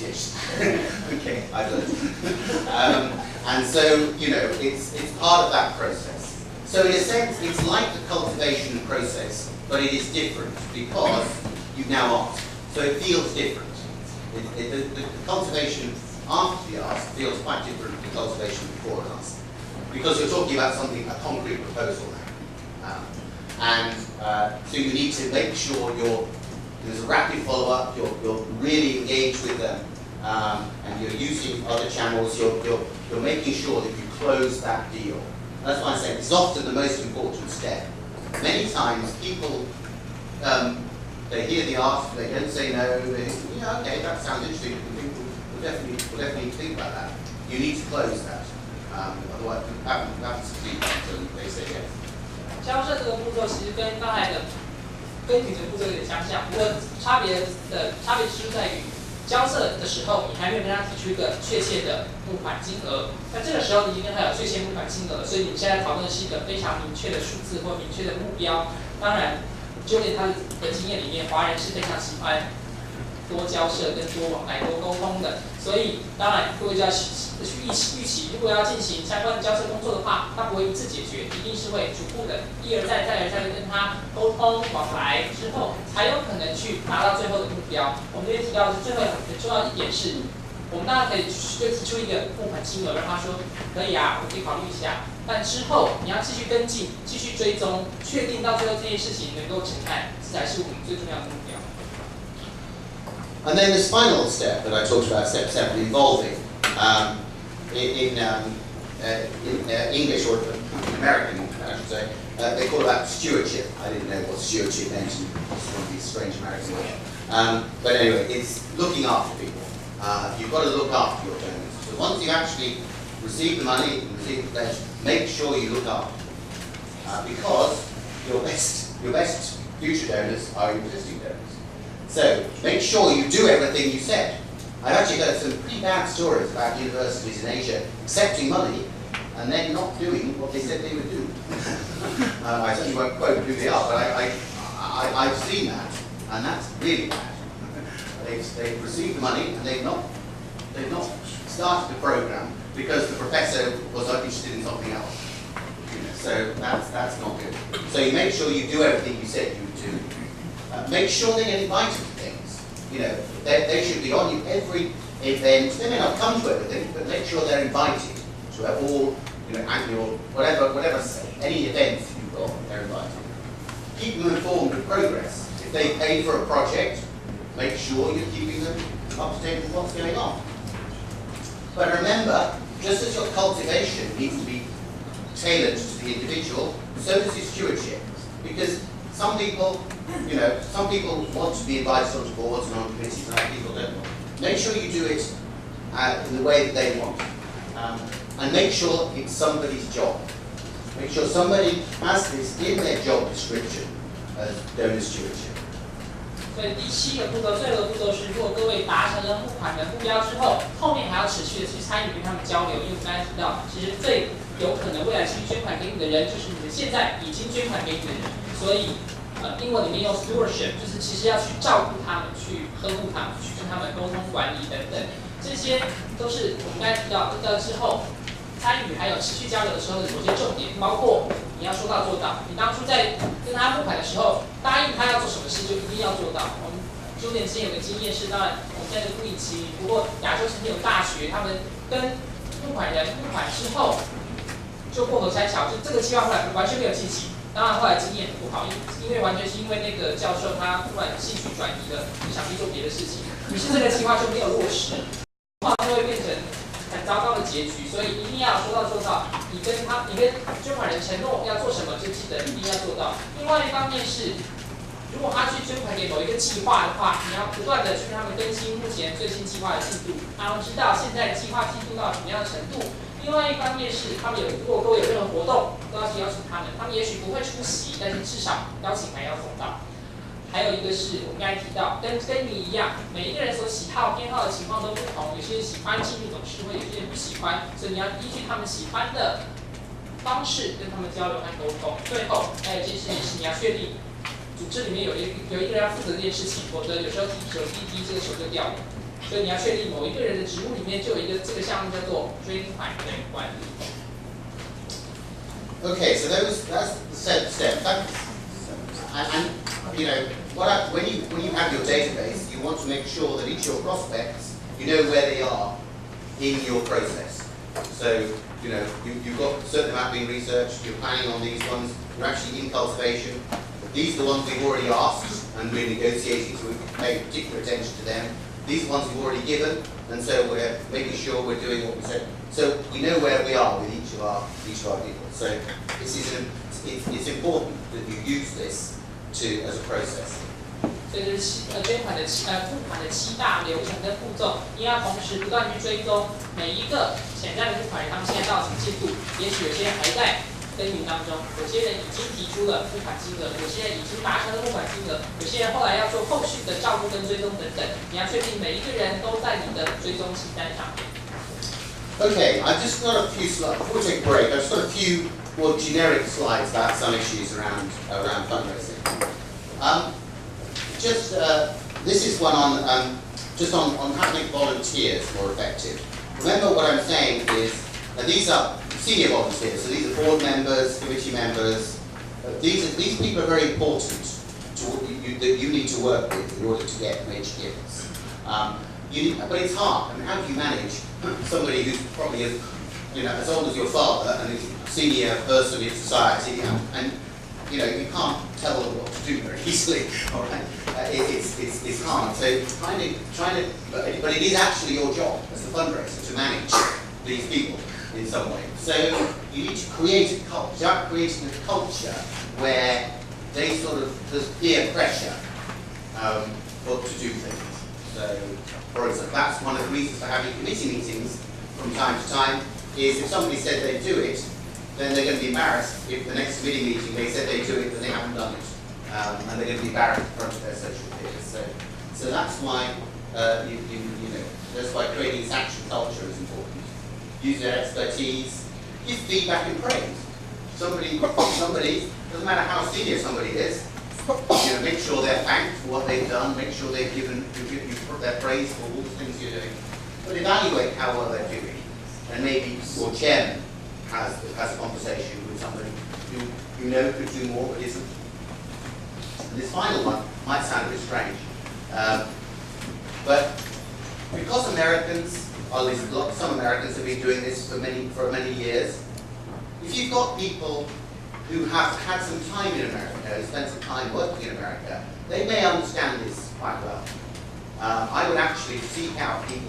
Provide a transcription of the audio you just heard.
British. Okay, I learned. And so, it's part of that process. So in a sense, it's like the cultivation process, but it is different because you've now asked. So it feels different. The cultivation after the ask feels quite different to the cultivation before an ask. Because you're talking about something, a concrete proposal now. So you need to make sure there's a rapid follow-up, you're really engaged with them, and you're using other channels, you're making sure that you close that deal. That's why I say it's often the most important step. Many times people, they hear the ask, they don't say no, okay, that sounds interesting, we'll definitely think about that. You need to close that. Otherwise, you haven't succeeded until they say yes. 交涉这个步骤其实跟刚才的跟你的步骤有点相像，不过差别是在于交涉的时候，你还没有跟他提出一个确切的募款金额，那这个时候你已经跟他有确切募款金额，所以你们现在讨论的是一个非常明确的数字或明确的目标。当然，就连他的经验里面，华人是非常喜欢多交涉、跟多往来、多沟通的，所以当然各位就要去预期，如果要进行相关的交涉工作的话，它不会一次解决，一定是会逐步的一而再、再而三的跟他沟通往来之后，才有可能去达到最后的目标。我们这边提到的最后很重要一点是，我们当然可以就提出一个募款金额，让他说可以啊，我可以考虑一下。但之后你要继续跟进、继续追踪，确定到最后这件事情能够成案，这才是我们最重要的目标。And then this final step that I talked about, step 7, involving, in English or American, I should say, they call that stewardship. I didn't know what stewardship meant, and it's one of these strange American words. But anyway, it's looking after people. You've got to look after your donors. So once you actually receive the money, receive the pledge, make sure you look after them. Because your best future donors are your existing donors. So make sure you do everything you said. I've actually heard some pretty bad stories about universities in Asia accepting money and then not doing what they said they would do. I certainly won't quote who they are, but I've seen that, and that's really bad. They've received the money and they've not started the program because the professor was interested in something else. So that's not good. So you make sure you do everything you said you would do. Make sure they get invited to things. They should be on every event. They may not come to everything, but make sure they're invited to all, annual, whatever, any events you've got, they're invited. Keep them informed of progress. If they pay for a project, make sure you're keeping them up to date with what's going on. But remember, just as your cultivation needs to be tailored to the individual, so does your stewardship. Because some people want to be invited onto boards and on committees, and other people don't want. Make sure you do it in the way that they want. And make sure it's somebody's job. Make sure somebody has this in their job description as donor stewardship. 所以第7个步骤，最后的步骤是，如果各位达成了募款的目标之后，后面还要持续的去参与跟他们交流，因为我们刚才提到，其实最有可能未来继续捐款给你的人，就是你们现在已经捐款给你的人，所以。英文里面用 stewardship， 就是其实要去照顾他们，去呵护他们，去跟他们沟通管理等等，这些都是我们刚才提到的之后参与还有持续交流的时候的某些重点，包括你要说到做到。你当初在跟他募款的时候，答应他要做什么事就一定要做到。我们9年之前有个经验是，当然我们现在的不一期，不过亚洲曾经有大学，他们跟募款人募款之后就过河拆桥，就这个计划后来完全没有进行。当然后来经验不好，因为完全是因为那个教授他突然兴趣转移了，就想去做别的事情，于是这个计划就没有落实，话就会变成很糟糕的结局。所以一定要说到做到。你跟捐款人承诺要做什么，就记得一定要做到。另外一方面是，如果他去捐款给某一个计划的话，你要不断的去跟他们更新目前最新计划的进度，然后知道现在计划进度到什么样的程度。另外一方面是，如果各位有任何活动，都要去邀请他们。他们也许不会出席，但是至少邀请函要送到。还有一个是我们刚才提到，跟你一样，每一个人所喜好、偏好的情况都不同。有些人喜欢进入董事会，有些人不喜欢，所以你要依据他们喜欢的方式跟他们交流和沟通。最后还有一件事情是，你要确定组织里面有一个人要负责这件事情，否则有时候提手滴滴，这个手就掉了。所以你要确定某一个人的职务里面就有一个这个项目叫做捐款人管理。Okay, so that's the step. And you know, when you have your database, you want to make sure that each of your prospects, you know where they are in your process. So you know you've got a certain amount being researched. You're planning on these ones. You're actually in cultivation. These are the ones we've already asked, and we're negotiating, so we've paid particular attention to them. These are ones we've already given, and so we're making sure we're doing what we said. So we know where we are with each of our people. So it's important that you use this as a process. 所以这是捐款的付款的7大流程跟步骤，你要同时不断去追踪每一个潜在的付款人，他们现在到什么进度？也许有些人还在耕耘当中，有些人已经提出了付款金额，有些人已经达成了付款金额，有些人后来要做后续的照顾跟追踪等等。你要确定每一个人都在你的追踪清单上面。Okay, I've just got a few slides. Before we take a break, I've just got a few more generic slides about some issues around fundraising. This is one on just on how to make volunteers more effective. Remember what I'm saying is, these are senior volunteers, so these are board members, committee members. These people are very important that you need to work with in order to get major gifts. But it's hard. I mean, how do you manage somebody who's probably as old as your father and is a senior person in society, and you can't tell them what to do very easily. All right, it's hard. So but it is actually your job as a fundraiser to manage these people in some way. So you need to create a culture. Start creating a culture where they there's peer pressure to do things. So, for example, that's one of the reasons for having committee meetings from time to time, is if somebody said they'd do it, then they're going to be embarrassed if the next committee meeting they said they'd do it and they haven't done it. And they're going to be embarrassed in front of their social peers. So that's why, that's why creating this action culture is important. Use their expertise, give feedback and praise. Somebody, doesn't matter how senior somebody is, make sure they're thanked for what they've done, make sure they've given their praise for all the things you're doing. But evaluate how well they're doing. And maybe your chairman has a conversation with somebody who you know could do more but isn't. And this final one might sound a bit strange. But because some Americans have been doing this for many years, if you've got people who have had some time in America, spent some time working in America, they may understand this quite well. I would actually seek out people